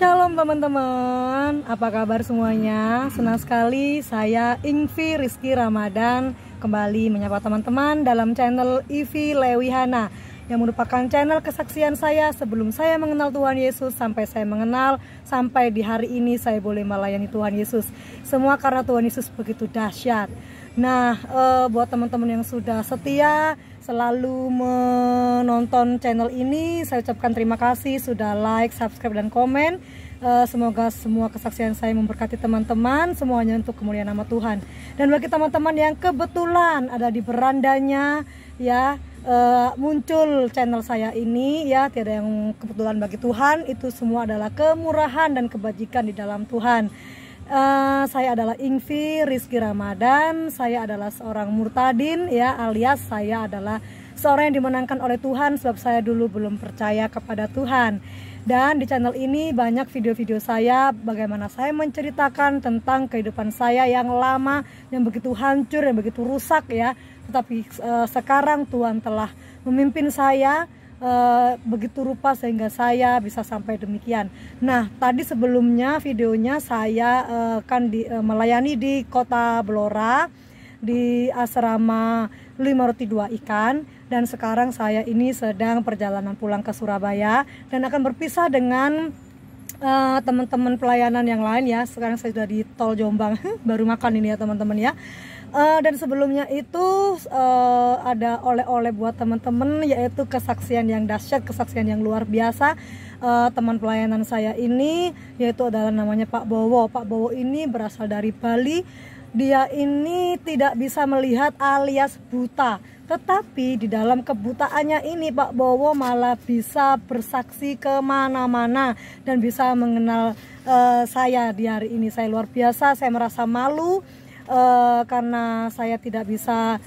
Shalom teman-teman, apa kabar semuanya? Senang sekali saya Ingvi Rizky Ramadan kembali menyapa teman-teman dalam channel Ivi Lewihana yang merupakan channel kesaksian saya sebelum saya mengenal Tuhan Yesus sampai saya mengenal, sampai di hari ini saya boleh melayani Tuhan Yesus. Semua karena Tuhan Yesus begitu dahsyat. Nah, buat teman-teman yang sudah setia selalu menonton channel ini, saya ucapkan terima kasih sudah like, subscribe, dan komen. Semoga semua kesaksian saya memberkati teman-teman semuanya untuk kemuliaan nama Tuhan. Dan bagi teman-teman yang kebetulan ada di berandanya ya, muncul channel saya ini ya, tiada yang kebetulan bagi Tuhan, itu semua adalah kemurahan dan kebajikan di dalam Tuhan. Saya adalah Ingvi Rizky Ramadan. Saya adalah seorang murtadin ya, alias saya adalah seorang yang dimenangkan oleh Tuhan sebab saya dulu belum percaya kepada Tuhan. Dan di channel ini banyak video-video saya bagaimana saya menceritakan tentang kehidupan saya yang lama, yang begitu hancur, yang begitu rusak ya. Tetapi sekarang Tuhan telah memimpin saya begitu rupa sehingga saya bisa sampai demikian. Nah, tadi sebelumnya videonya saya melayani di Kota Blora di asrama 5 Roti 2 Ikan, dan sekarang saya ini sedang perjalanan pulang ke Surabaya dan akan berpisah dengan teman-teman pelayanan yang lain ya. Sekarang saya sudah di Tol Jombang baru makan ini ya teman-teman ya. Dan sebelumnya itu ada oleh-oleh buat teman-teman, yaitu kesaksian yang dahsyat, kesaksian yang luar biasa. Teman pelayanan saya ini yaitu adalah namanya Pak Bowo. Pak Bowo ini berasal dari Bali. Dia ini tidak bisa melihat alias buta, tetapi di dalam kebutaannya ini Pak Bowo malah bisa bersaksi kemana-mana dan bisa mengenal saya di hari ini. Saya luar biasa, saya merasa malu karena saya tidak bisa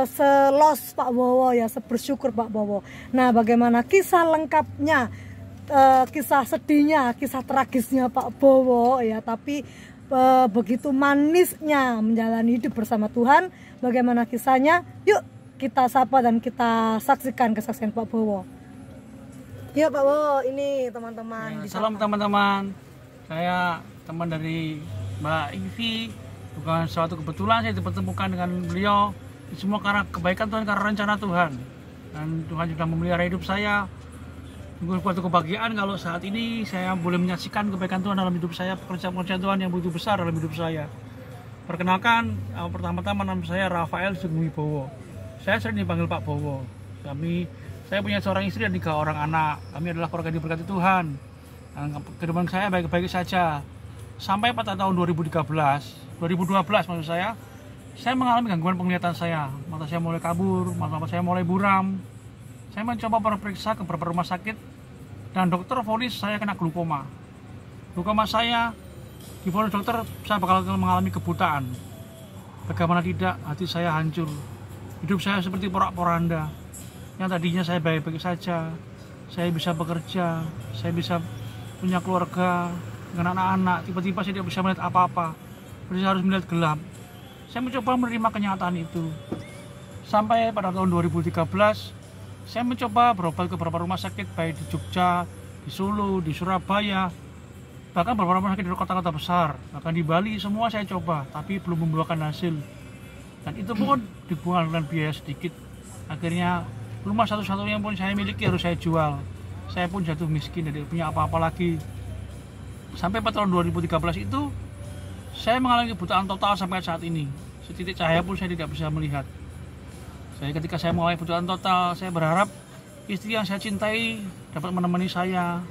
selos Pak Bowo ya, bersyukur Pak Bowo. Nah, bagaimana kisah lengkapnya, kisah sedihnya, kisah tragisnya Pak Bowo ya, tapi begitu manisnya menjalani hidup bersama Tuhan. Bagaimana kisahnya? Yuk kita sapa dan kita saksikan kesaksian Pak Bowo. Yuk Pak Bowo, ini teman-teman. Ya, salam teman-teman. Saya teman dari Mbak Ingvi. Bukan suatu kebetulan saya dipertemukan dengan beliau. Semua karena kebaikan Tuhan, karena rencana Tuhan. Dan Tuhan sudah memelihara hidup saya. Suatu kebahagiaan kalau saat ini saya boleh menyaksikan kebaikan Tuhan dalam hidup saya, pekerjaan-pekerjaan Tuhan yang begitu besar dalam hidup saya. Perkenalkan, pertama-tama nama saya Rafael Sugeng Wibowo. Saya sering dipanggil Pak Bowo. Saya punya seorang istri dan 3 orang anak. Kami adalah keluarga diberkati Tuhan. Dan kehidupan saya baik-baik saja. Sampai pada tahun 2012 maksud saya mengalami gangguan penglihatan saya. Mata saya mulai kabur, mata saya mulai buram. Saya mencoba periksa ke beberapa rumah sakit dan dokter vonis saya kena glaukoma. Glaukoma saya divonis dokter saya bakal mengalami kebutaan. Bagaimana tidak, hati saya hancur. Hidup saya seperti porak-poranda. Yang tadinya saya baik-baik saja, saya bisa bekerja, saya bisa punya keluarga dengan anak-anak, tiba-tiba saya tidak bisa melihat apa-apa. Saya harus melihat gelap. Saya mencoba menerima kenyataan itu. Sampai pada tahun 2013, saya mencoba berobat ke beberapa rumah sakit, baik di Jogja, di Solo, di Surabaya, bahkan beberapa rumah sakit di kota-kota besar, bahkan di Bali, semua saya coba, tapi belum membuahkan hasil. Dan itu pun dibuang dengan biaya sedikit. Akhirnya rumah satu-satunya pun saya miliki harus saya jual. Saya pun jatuh miskin, tidak punya apa-apa lagi. Sampai pada tahun 2013 itu, saya mengalami kebutaan total sampai saat ini. Setitik cahaya pun saya tidak bisa melihat. Ketika saya mengalami kebutaan total, saya berharap istri yang saya cintai dapat menemani saya,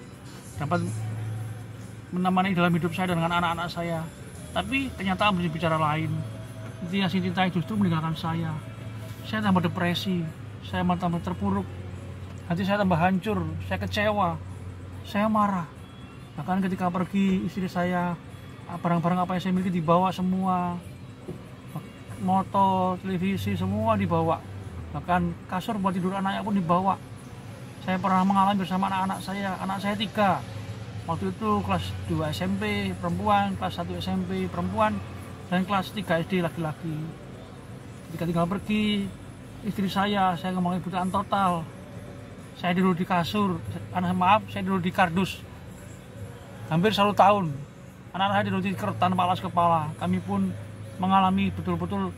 dapat menemani dalam hidup saya dengan anak-anak saya. Tapi kenyataan berbicara lain. Istri yang saya cintai justru meninggalkan saya. Saya tambah depresi, saya tambah terpuruk, hati saya tambah hancur, saya kecewa, saya marah. Bahkan ketika pergi, istri saya, barang-barang apa yang saya miliki dibawa semua, motor, televisi, semua dibawa. Bahkan kasur buat tidur anaknya pun dibawa. Saya pernah mengalami bersama anak saya 3. Waktu itu kelas 2 SMP perempuan, kelas 1 SMP perempuan, dan kelas 3 SD laki-laki. Ketika tinggal pergi, istri saya mengalami kebutaan total. Saya dulu di kasur, saya dulu di kardus. hampir 1 tahun anak-anak saya tidur tikar tanpa alas kepala. Kami pun mengalami betul-betul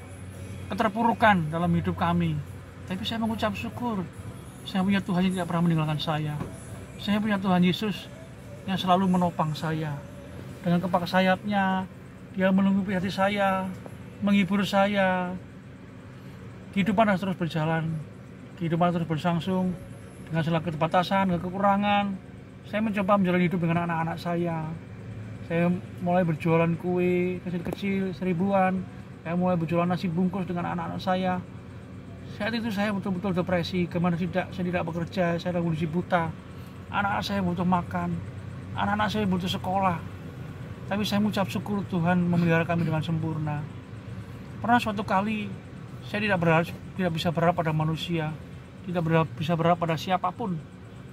keterpurukan dalam hidup kami. Tapi saya mengucap syukur, saya punya Tuhan yang tidak pernah meninggalkan saya. Saya punya Tuhan Yesus yang selalu menopang saya. Dengan kepak sayapnya, Dia melindungi hati saya, menghibur saya. Kehidupan harus terus berjalan, kehidupan harus terus berlangsung dengan segala keterbatasan, kekurangan. Saya mencoba menjalani hidup dengan anak-anak saya. Saya mulai berjualan kue kecil-kecil 1000-an. Saya mulai berjualan nasi bungkus dengan anak-anak saya. Saat itu saya betul-betul depresi. Kemana tidak, saya tidak bekerja, saya dalam kondisi buta. Anak-anak saya butuh makan, anak-anak saya butuh sekolah. Tapi saya mengucap syukur Tuhan memelihara kami dengan sempurna. Pernah suatu kali saya tidak bisa berharap pada manusia, bisa berharap pada siapapun,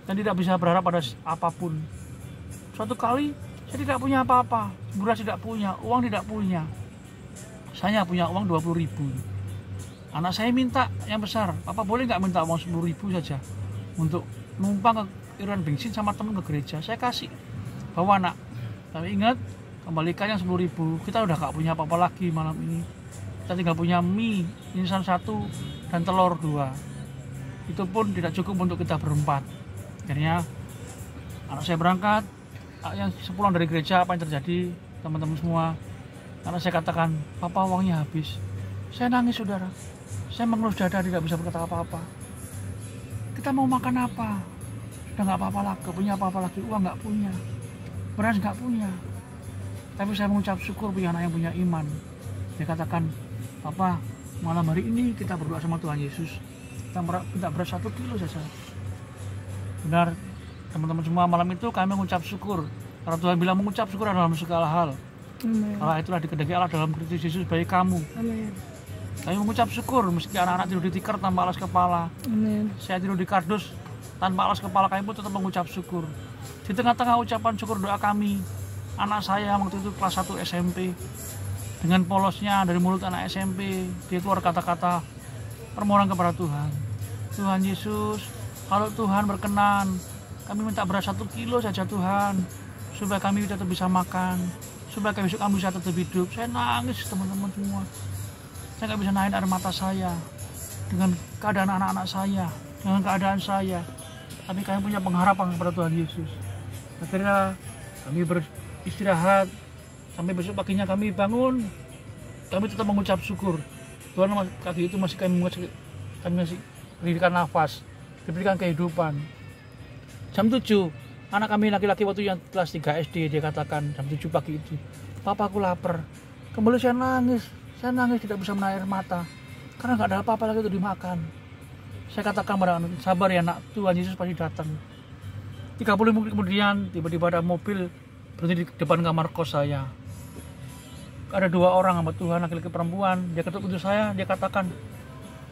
dan tidak bisa berharap pada apapun. Suatu kali saya tidak punya apa-apa, beras tidak punya, uang tidak punya. Saya punya uang 20.000. Anak saya minta yang besar, Papa boleh nggak minta uang 10.000 saja untuk numpang ke iuran bensin sama teman ke gereja. Saya kasih, bawa nak. Tapi ingat, kembalikan yang 10.000. Kita udah nggak punya apa-apa lagi malam ini. Kita tinggal punya mie instan 1 dan telur 2. Itu pun tidak cukup untuk kita berempat. Akhirnya anak saya berangkat. Yang sepulang dari gereja, apa yang terjadi teman-teman semua? Karena saya katakan, Papa uangnya habis. Saya nangis saudara. Saya mengelus dada, tidak bisa berkata apa-apa. Kita mau makan apa? Sudah nggak apa-apa lagi, punya apa-apa lagi, uang nggak punya, beras nggak punya. Tapi saya mengucap syukur punya anak yang punya iman. Dia katakan, Papa malam hari ini kita berdoa sama Tuhan Yesus. Kita minta beras 1 kilo saja. Benar teman-teman semua, malam itu kami mengucap syukur. Karena Tuhan bilang mengucap syukur dalam segala hal. Allah itulah dikehendaki Allah dalam Kristus Yesus bagi kamu. Amin. Kami mengucap syukur meski anak-anak tidur di tikar tanpa alas kepala. Amin. Saya tidur di kardus tanpa alas kepala, kami pun tetap mengucap syukur. Di tengah-tengah ucapan syukur doa kami, anak saya waktu itu kelas 1 SMP, dengan polosnya dari mulut anak SMP, dia keluar kata-kata permohonan kepada Tuhan. Tuhan Yesus, kalau Tuhan berkenan, kami minta beras 1 kilo saja Tuhan, supaya kami tetap bisa makan, supaya besok kami bisa tetap hidup. Saya nangis teman-teman semua. Saya nggak bisa nahan air mata saya dengan keadaan anak-anak saya, dengan keadaan saya. Tapi kami punya pengharapan kepada Tuhan Yesus. Akhirnya kami beristirahat sampai besok paginya kami bangun. Kami tetap mengucap syukur. Tuhan kaki itu masih kami masih diberikan nafas, diberikan kehidupan. Jam 7, anak kami laki-laki waktu yang kelas 3 SD, dia katakan jam 7 pagi itu, Papa aku lapar. Kembali saya nangis tidak bisa menahan air mata karena nggak ada apa-apa lagi untuk dimakan. Saya katakan pada anak, sabar ya nak, Tuhan Yesus pasti datang. 30 menit kemudian tiba-tiba ada mobil berhenti di depan kamar kos saya. Ada 2 orang hamba Tuhan, laki-laki perempuan. Dia ketuk pintu saya, dia katakan,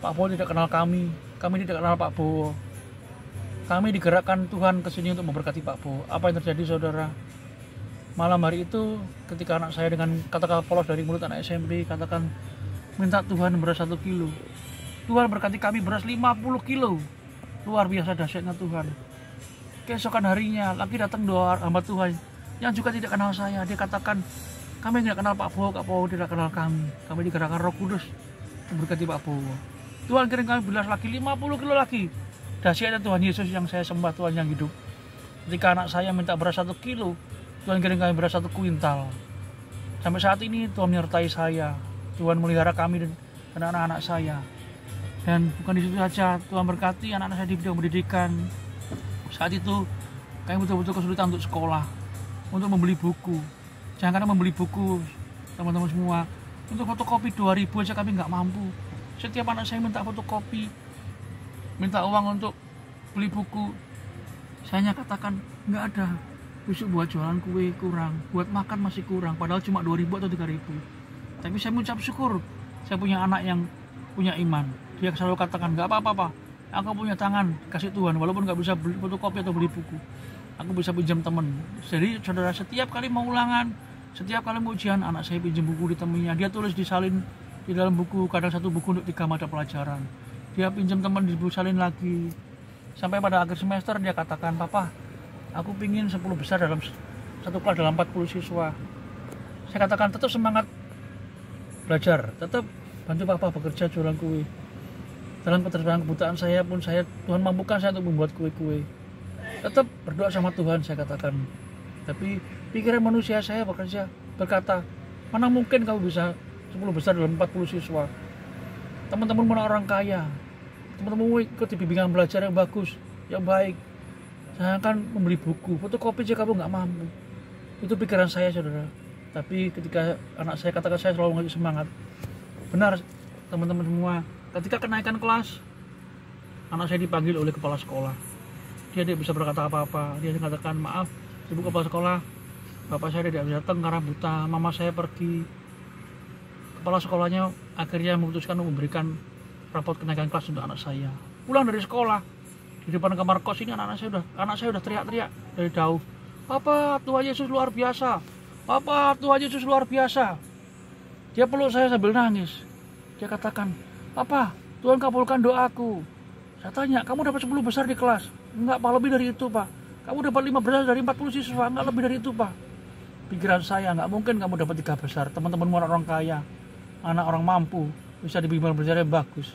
Pak Bowo tidak kenal kami tidak kenal Pak Bowo. Kami digerakkan Tuhan ke sini untuk memberkati Pak Bowo. Apa yang terjadi saudara? Malam hari itu ketika anak saya dengan kata-kata polos dari mulut anak SMP katakan minta Tuhan beras 1 kilo. Tuhan berkati kami beras 50 kilo. Luar biasa dahsyatnya Tuhan. Keesokan harinya lagi datang 2 hamba Tuhan yang juga tidak kenal saya. Dia katakan kami tidak kenal Pak Bowo tidak kenal kami. Kami digerakkan Roh Kudus memberkati Pak Bowo. Tuhan kirim kami beras lagi 50 kilo lagi. Dahsyatnya Tuhan Yesus yang saya sembah, Tuhan yang hidup. Ketika anak saya minta beras 1 kilo, Tuhan kirim kami beras 1 kuintal. Sampai saat ini Tuhan menyertai saya. Tuhan melihara kami dan anak-anak saya. Dan bukan di situ saja, Tuhan berkati anak-anak saya di bidang pendidikan. Saat itu kami betul-betul kesulitan untuk sekolah, untuk membeli buku. Jangan karena membeli buku, teman-teman semua. Untuk fotokopi 2.000 aja kami nggak mampu. Setiap anak saya minta fotokopi, minta uang untuk beli buku, saya katakan nggak ada. Besok buat jualan kue kurang, buat makan masih kurang, padahal cuma 2.000 atau 3.000. Tapi saya mengucap syukur, saya punya anak yang punya iman. Dia selalu katakan, nggak apa-apa, aku punya tangan, kasih Tuhan, walaupun nggak bisa beli fotokopi atau beli buku, aku bisa pinjam teman. Jadi saudara, setiap kali mau ulangan, setiap kali mau ujian, anak saya pinjam buku di temannya, dia tulis disalin di dalam buku, kadang 1 buku untuk 3 mata pelajaran. Dia pinjam teman disalin lagi. Sampai pada akhir semester dia katakan, Papa, aku pingin 10 besar dalam satu kelas dalam 40 siswa. Saya katakan tetap semangat belajar, tetap bantu papa bekerja jualan kue. Dalam keterbatasan kebutaan saya pun Tuhan mampukan saya untuk membuat kue-kue. Tetap berdoa sama Tuhan, saya katakan. Tapi pikiran manusia saya berkata, mana mungkin kamu bisa 10 besar dalam 40 siswa. Teman-teman mana orang kaya, teman-teman ikut di bimbingan belajar yang bagus, yang baik. Saya akan membeli buku, fotokopi aja kamu nggak mampu. Itu pikiran saya, saudara. Tapi ketika anak saya katakan, saya selalu ngasih semangat. Benar, teman-teman semua. Ketika kenaikan kelas, anak saya dipanggil oleh kepala sekolah. Dia tidak bisa berkata apa-apa. Dia mengatakan, maaf, ibu kepala sekolah, bapak saya tidak bisa datang karena buta. Mama saya pergi. Kepala sekolahnya akhirnya memutuskan untuk memberikan rapot kenaikan kelas untuk anak saya. Pulang dari sekolah, di depan kamar kos ini anak saya udah teriak-teriak dari jauh. Papa, Tuhan Yesus luar biasa. Papa, Tuhan Yesus luar biasa. Dia peluk saya sambil nangis. Dia katakan, Papa, Tuhan kabulkan doaku. Saya tanya, kamu dapat 10 besar di kelas? Enggak, Pak, lebih dari itu, Pak. Kamu dapat 5 besar dari 40 siswa? Enggak, lebih dari itu, Pak. Pikiran saya, enggak mungkin kamu dapat 3 besar. Teman-teman orang kaya, anak orang mampu, bisa dibimbing belajar yang bagus.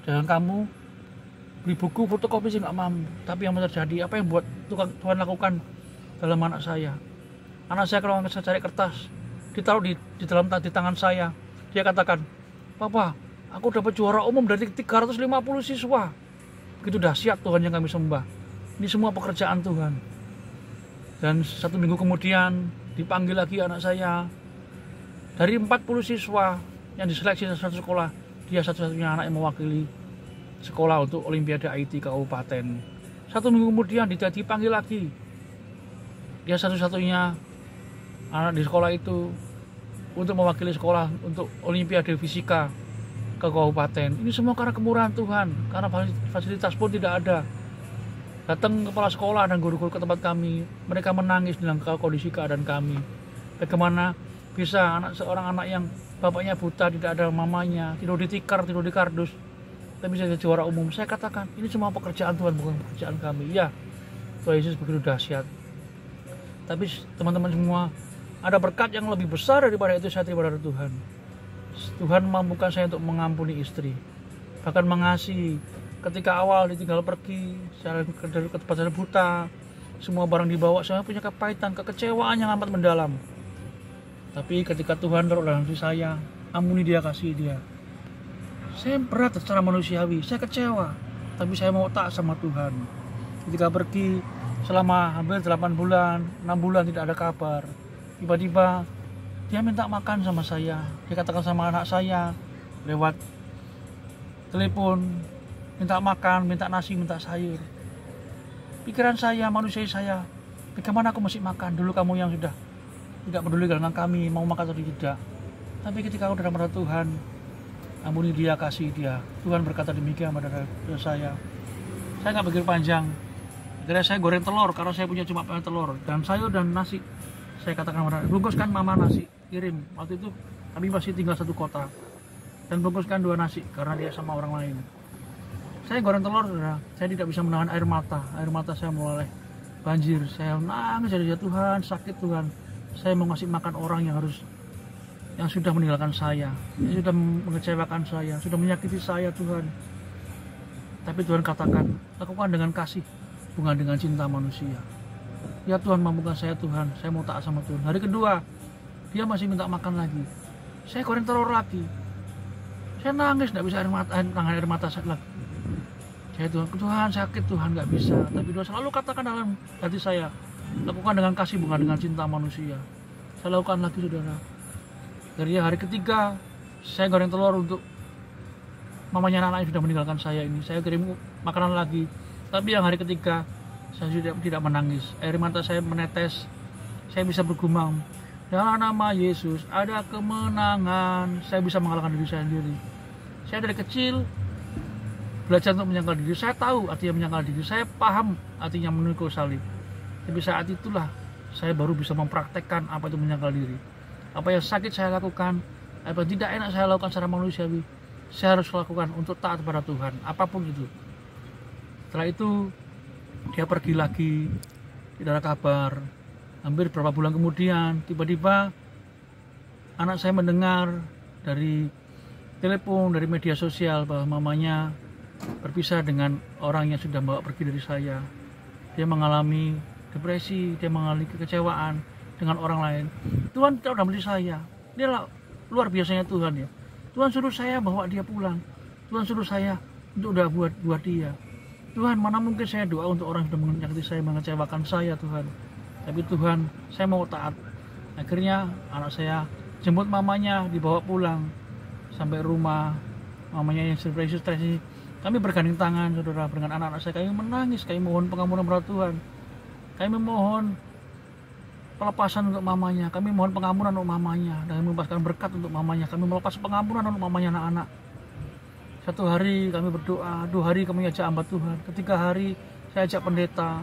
Dan kamu beli buku, fotokopi sih enggak mampu. Tapi yang terjadi, apa yang buat Tuhan lakukan dalam anak saya? Anak saya kalau saya cari kertas, ditaruh di tangan saya. Dia katakan, Papa, aku dapat juara umum dari 350 siswa. Begitu dahsyat Tuhan yang kami sembah. Ini semua pekerjaan Tuhan. Dan 1 minggu kemudian dipanggil lagi anak saya. Dari 40 siswa yang diseleksi dari satu sekolah, dia satu-satunya anak yang mewakili sekolah untuk Olimpiade IT Kabupaten. 1 minggu kemudian dia dipanggil lagi. Dia satu-satunya anak di sekolah itu untuk mewakili sekolah untuk Olimpiade Fisika ke kabupaten. Ini semua karena kemurahan Tuhan, karena fasilitas pun tidak ada. Datang kepala sekolah dan guru-guru ke tempat kami, mereka menangis dengan kondisi keadaan kami. Bagaimana bisa seorang anak yang bapaknya buta, tidak ada mamanya, tidur di tikar, tidur di kardus, tapi bisa jadi juara umum. Saya katakan, ini semua pekerjaan Tuhan, bukan pekerjaan kami. Ya, Tuhan Yesus begitu dahsyat. Tapi teman-teman semua, ada berkat yang lebih besar daripada itu saya terima dari Tuhan. Tuhan mampukan saya untuk mengampuni istri, bahkan mengasihi. Ketika awal ditinggal pergi, saya dari tempat saya buta, semua barang dibawa, saya punya kepahitan, kekecewaan yang amat mendalam. Tapi ketika Tuhan taruh dalam hati saya, ampuni dia, kasih dia. Saya berat secara manusiawi, saya kecewa, tapi saya mau taat sama Tuhan. Ketika pergi selama hampir 8 bulan, 6 bulan tidak ada kabar. Tiba-tiba dia minta makan sama saya. Dia katakan sama anak saya lewat telepon, minta makan, minta nasi, minta sayur. Pikiran saya, manusia saya, bagaimana aku mesti makan? Dulu kamu yang sudah tidak peduli dengan kami, mau makan atau tidak. Tapi ketika aku datang pada Tuhan, ampuni dia, kasih dia. Tuhan berkata demikian pada saya. Saya nggak pikir panjang. Akhirnya saya goreng telur, karena saya punya cuma telur dan sayur dan nasi. Saya katakan kepada bungkuskan mama nasi, kirim. Waktu itu kami masih tinggal satu kota, dan bungkuskan 2 nasi karena dia sama orang lain. Saya goreng telur, saya tidak bisa menahan air mata saya mulai banjir. Saya nangis, jadi Tuhan, sakit Tuhan, saya mau ngasih makan orang yang sudah meninggalkan saya, yang sudah mengecewakan saya, sudah menyakiti saya Tuhan. Tapi Tuhan katakan, lakukan dengan kasih, bukan dengan cinta manusia. Ya Tuhan, mampukan saya Tuhan, saya mau taat sama Tuhan. Hari kedua, dia masih minta makan lagi. Saya goreng telur lagi. Saya nangis, tidak bisa air mata saya lagi. Saya Tuhan sakit Tuhan, nggak bisa. Tapi Tuhan selalu katakan dalam hati saya, lakukan dengan kasih, bukan dengan cinta manusia. Saya lakukan lagi, saudara. Dari hari ketiga, saya goreng telur untuk mamanya anak yang sudah meninggalkan saya ini. Saya kirim makanan lagi. Tapi yang hari ketiga, saya sudah tidak menangis, air mata saya menetes. Saya bisa bergumam, dalam nama Yesus ada kemenangan. Saya bisa mengalahkan diri saya sendiri. Saya dari kecil belajar untuk menyangkal diri. Saya tahu artinya menyangkal diri, saya paham artinya memikul salib. Tapi saat itulah saya baru bisa mempraktekkan apa itu menyangkal diri. Apa yang sakit saya lakukan, apa yang tidak enak saya lakukan secara manusiawi, saya harus lakukan untuk taat kepada Tuhan, apapun itu. Setelah itu dia pergi lagi, tidak ada kabar. Hampir beberapa bulan kemudian, tiba-tiba anak saya mendengar dari telepon, dari media sosial bahwa mamanya berpisah dengan orang yang sudah bawa pergi dari saya. Dia mengalami depresi, dia mengalami kekecewaan dengan orang lain. Tuhan tidak udah milih saya. Dia luar biasanya Tuhan ya. Tuhan suruh saya bawa dia pulang. Tuhan suruh saya untuk udah buat dia. Tuhan, mana mungkin saya doa untuk orang yang sudah menyakiti saya, mengecewakan saya Tuhan. Tapi Tuhan, saya mau taat. Akhirnya anak saya jemput mamanya, dibawa pulang sampai rumah. Mamanya yang stres. Kami bergandeng tangan, saudara, dengan anak-anak saya. Kami menangis, kami mohon pengampunan kepada Tuhan. Kami mohon pelepasan untuk mamanya. Kami mohon pengampunan untuk mamanya. Dan melepaskan berkat untuk mamanya. Kami melepas pengampunan untuk mamanya anak-anak. 1 hari kami berdoa, 2 hari kami ajak hamba Tuhan. 3 hari saya ajak pendeta.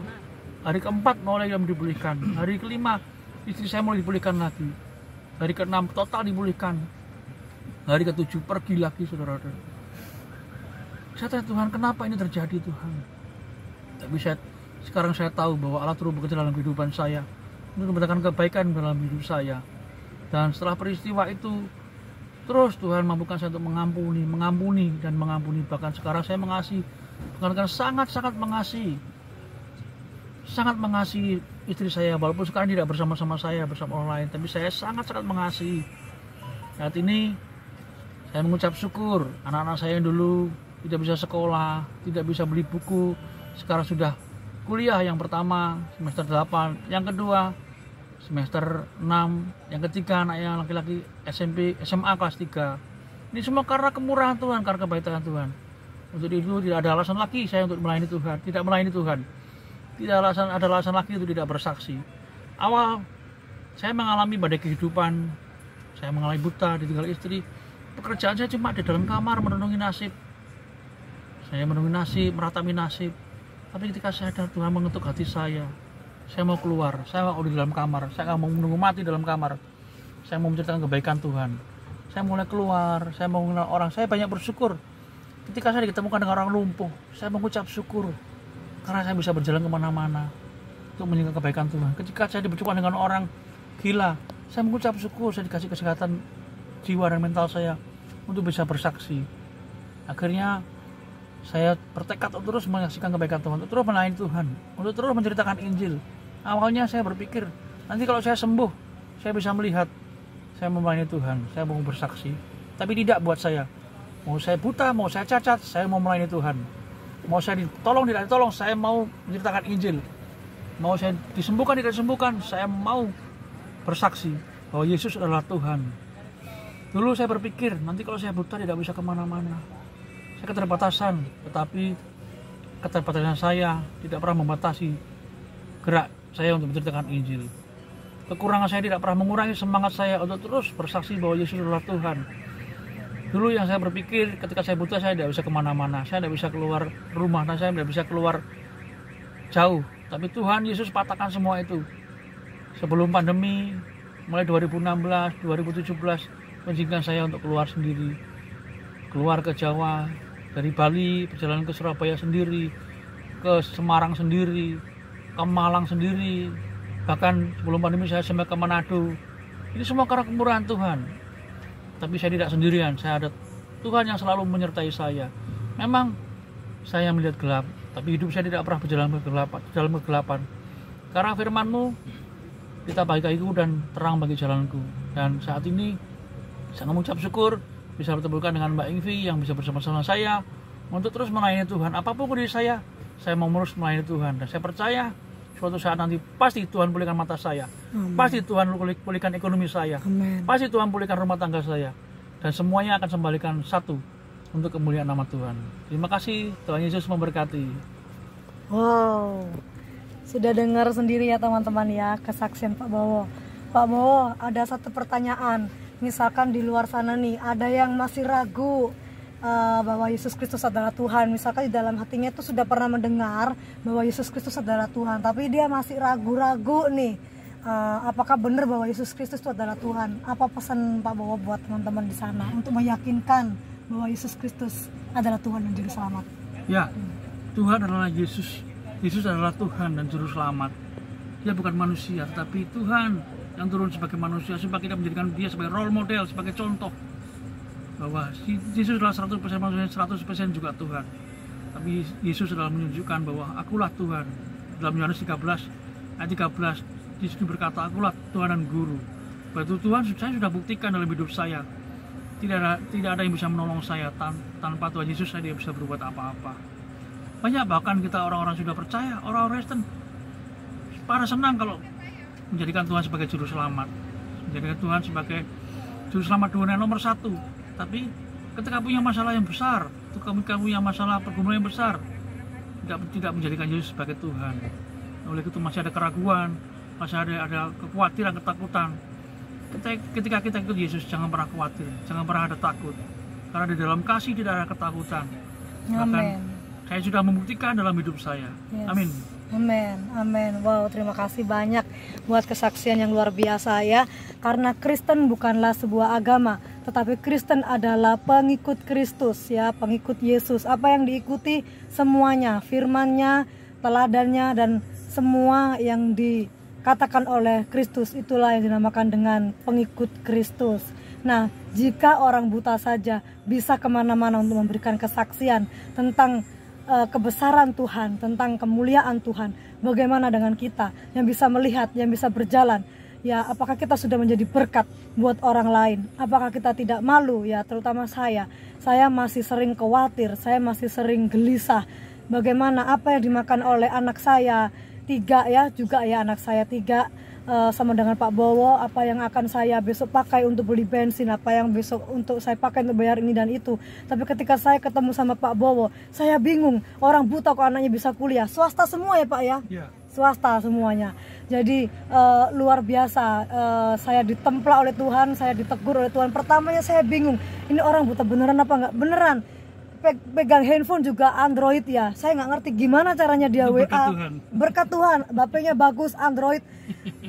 Hari keempat mulai kami dipulihkan. Hari kelima istri saya mulai dipulihkan lagi. Hari ke-6 total dipulihkan. Hari ke-7 pergi lagi, saudara. Saya tanya Tuhan, kenapa ini terjadi Tuhan? Tapi sekarang saya tahu bahwa Allah terus bekerja dalam kehidupan saya untuk mendatangkan kebaikan dalam hidup saya. Dan setelah peristiwa itu, terus Tuhan mampukan saya untuk mengampuni. Bahkan sekarang saya mengasihi, bahkan sangat-sangat mengasihi istri saya, walaupun sekarang tidak bersama-sama saya, bersama orang lain, tapi saya sangat-sangat mengasihi. Saat ini saya mengucap syukur anak-anak saya yang dulu tidak bisa sekolah, tidak bisa beli buku, sekarang sudah kuliah. Yang pertama semester 8, yang kedua semester 6, yang ketiga anak yang laki-laki SMA kelas 3. Ini semua karena kemurahan Tuhan, karena kebaikan Tuhan. Untuk itu tidak ada alasan lagi saya untuk melayani Tuhan, tidak melayani Tuhan. Tidak ada alasan lagi untuk tidak bersaksi. Awal saya mengalami badai kehidupan, saya mengalami buta, ditinggal istri. Pekerjaan saya cuma di dalam kamar merenungi nasib. Saya merenungi nasib, meratapi nasib. Tapi ketika saya sadar Tuhan mengetuk hati saya mau keluar, saya mau di dalam kamar, saya mau menunggu mati dalam kamar. Saya mau menceritakan kebaikan Tuhan. Saya mulai keluar, saya mau mengenal orang. Saya banyak bersyukur. Ketika saya ditemukan dengan orang lumpuh, saya mengucap syukur. Karena saya bisa berjalan kemana-mana untuk menyenangkan kebaikan Tuhan. Ketika saya berjumpa dengan orang gila, saya mengucap syukur saya dikasih kesehatan jiwa dan mental saya untuk bisa bersaksi. Akhirnya saya bertekad untuk terus menyaksikan kebaikan Tuhan, untuk terus melayani Tuhan, untuk terus menceritakan Injil. Awalnya saya berpikir, nanti kalau saya sembuh, saya bisa melihat saya melayani Tuhan, saya mau bersaksi. Tapi tidak buat saya. Mau saya buta, mau saya cacat, saya mau melayani Tuhan. Mau saya ditolong, tidak ditolong, saya mau menceritakan Injil. Mau saya disembuhkan, tidak disembuhkan, saya mau bersaksi bahwa Yesus adalah Tuhan. Dulu saya berpikir, nanti kalau saya buta tidak bisa kemana-mana. Saya keterbatasan, tetapi keterbatasan saya tidak pernah membatasi gerak saya untuk menceritakan Injil. Kekurangan saya tidak pernah mengurangi semangat saya untuk terus bersaksi bahwa Yesus adalah Tuhan. Dulu yang saya berpikir, ketika saya buta saya tidak bisa kemana-mana, saya tidak bisa keluar rumah, dan saya tidak bisa keluar jauh. Tapi Tuhan Yesus patahkan semua itu. Sebelum pandemi, mulai 2016, 2017, mengizinkan saya untuk keluar sendiri. Keluar ke Jawa, dari Bali, perjalanan ke Surabaya sendiri, ke Semarang sendiri, ke Malang sendiri. Bahkan sebelum pandemi saya sampai ke Manado. Ini semua karena kemurahan Tuhan. Tapi saya tidak sendirian, saya ada Tuhan yang selalu menyertai saya. Memang saya melihat gelap, tapi hidup saya tidak pernah berjalan dalam kegelapan. Karena firman-Mu, kita bagi kakiku dan terang bagi jalanku. Dan saat ini saya mengucap syukur bisa bertemukan dengan Mbak Ingvi yang bisa bersama-sama saya untuk terus melayani Tuhan. Apapun kondisi saya mau terus melayani Tuhan. Dan saya percaya suatu saat nanti pasti Tuhan pulihkan mata saya. Amen. Pasti Tuhan pulihkan ekonomi saya. Amen. Pasti Tuhan pulihkan rumah tangga saya. Dan semuanya akan kembalikan satu untuk kemuliaan nama Tuhan. Terima kasih, Tuhan Yesus memberkati. Wow, sudah dengar sendiri ya teman-teman ya kesaksian Pak Bowo. Pak Bowo, ada satu pertanyaan. Misalkan di luar sana nih ada yang masih ragu bahwa Yesus Kristus adalah Tuhan. Misalkan di dalam hatinya itu sudah pernah mendengar bahwa Yesus Kristus adalah Tuhan, tapi dia masih ragu-ragu nih, apakah benar bahwa Yesus Kristus itu adalah Tuhan. Apa pesan Pak Bowo buat teman-teman di sana untuk meyakinkan bahwa Yesus Kristus adalah Tuhan dan Juru Selamat? Ya, Tuhan adalah Yesus. Yesus adalah Tuhan dan Juru Selamat. Dia bukan manusia, tetapi Tuhan yang turun sebagai manusia supaya kita menjadikan dia sebagai role model, sebagai contoh bahwa Yesus adalah 100% manusia, 100% juga Tuhan. Tapi Yesus adalah menunjukkan bahwa akulah Tuhan. Dalam Yohanes 13 ayat 13 Yesus berkata, akulah Tuhan dan Guru. Bahwa Tuhan saya sudah buktikan dalam hidup saya. Tidak ada yang bisa menolong saya tanpa Tuhan Yesus. Saya tidak bisa berbuat apa-apa. Banyak bahkan kita orang-orang sudah percaya, orang-orang Kristen pada senang kalau menjadikan Tuhan sebagai juru selamat, menjadikan Tuhan sebagai juru selamat dunia nomor 1. Tapi ketika punya masalah yang besar, ketika punya masalah pergumulan yang besar, tidak menjadikan Yesus sebagai Tuhan. Oleh itu masih ada keraguan, masih ada kekhawatiran, ketakutan. Ketika kita ikut Yesus, jangan pernah khawatir, jangan pernah ada takut, karena di dalam kasih tidak ada ketakutan. Bahkan saya sudah membuktikan dalam hidup saya. Yes. Amin. Amin, amin. Wow, terima kasih banyak buat kesaksian yang luar biasa ya. Karena Kristen bukanlah sebuah agama, tetapi Kristen adalah pengikut Kristus ya, pengikut Yesus. Apa yang diikuti semuanya, firman-Nya, teladannya, dan semua yang dikatakan oleh Kristus, itulah yang dinamakan dengan pengikut Kristus. Nah, jika orang buta saja bisa kemana-mana untuk memberikan kesaksian tentang kebesaran Tuhan, tentang kemuliaan Tuhan, bagaimana dengan kita yang bisa melihat, yang bisa berjalan ya? Apakah kita sudah menjadi berkat buat orang lain? Apakah kita tidak malu ya? Terutama saya masih sering khawatir, saya masih sering gelisah bagaimana apa yang dimakan oleh anak saya 3 ya, juga ya anak saya 3 sama dengan Pak Bowo, apa yang akan saya besok pakai untuk beli bensin, apa yang besok untuk saya pakai untuk bayar ini dan itu. Tapi ketika saya ketemu sama Pak Bowo, saya bingung, orang buta kok anaknya bisa kuliah, swasta semua ya Pak ya? Yeah. Swasta semuanya. Jadi luar biasa, saya ditemplak oleh Tuhan, saya ditegur oleh Tuhan. Pertamanya saya bingung, ini orang buta beneran apa enggak? Beneran. Pegang handphone juga Android ya, saya nggak ngerti gimana caranya dia WA. Berkat Tuhan, HP-nya bagus, Android.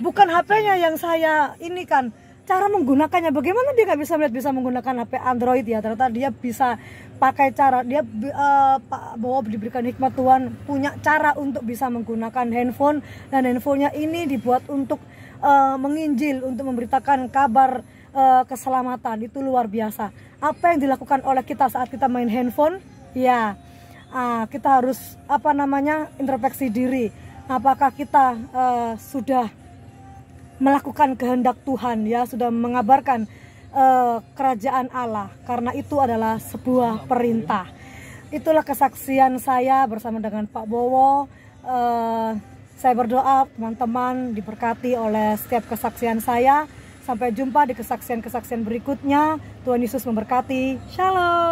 Bukan HP-nya yang saya ini kan, cara menggunakannya bagaimana dia nggak bisa melihat bisa menggunakan HP Android ya. Ternyata dia bisa pakai cara dia Pak Bowo diberikan hikmat Tuhan, punya cara untuk bisa menggunakan handphone, dan handphonenya ini dibuat untuk menginjil, untuk memberitakan kabar keselamatan. Itu luar biasa. Apa yang dilakukan oleh kita saat kita main handphone ya, kita harus introspeksi diri. Apakah kita sudah melakukan kehendak Tuhan ya, sudah mengabarkan kerajaan Allah, karena itu adalah sebuah perintah. Itulah kesaksian saya bersama dengan Pak Bowo. Saya berdoa teman-teman diberkati oleh setiap kesaksian saya. Sampai jumpa di kesaksian-kesaksian berikutnya. Tuhan Yesus memberkati. Shalom.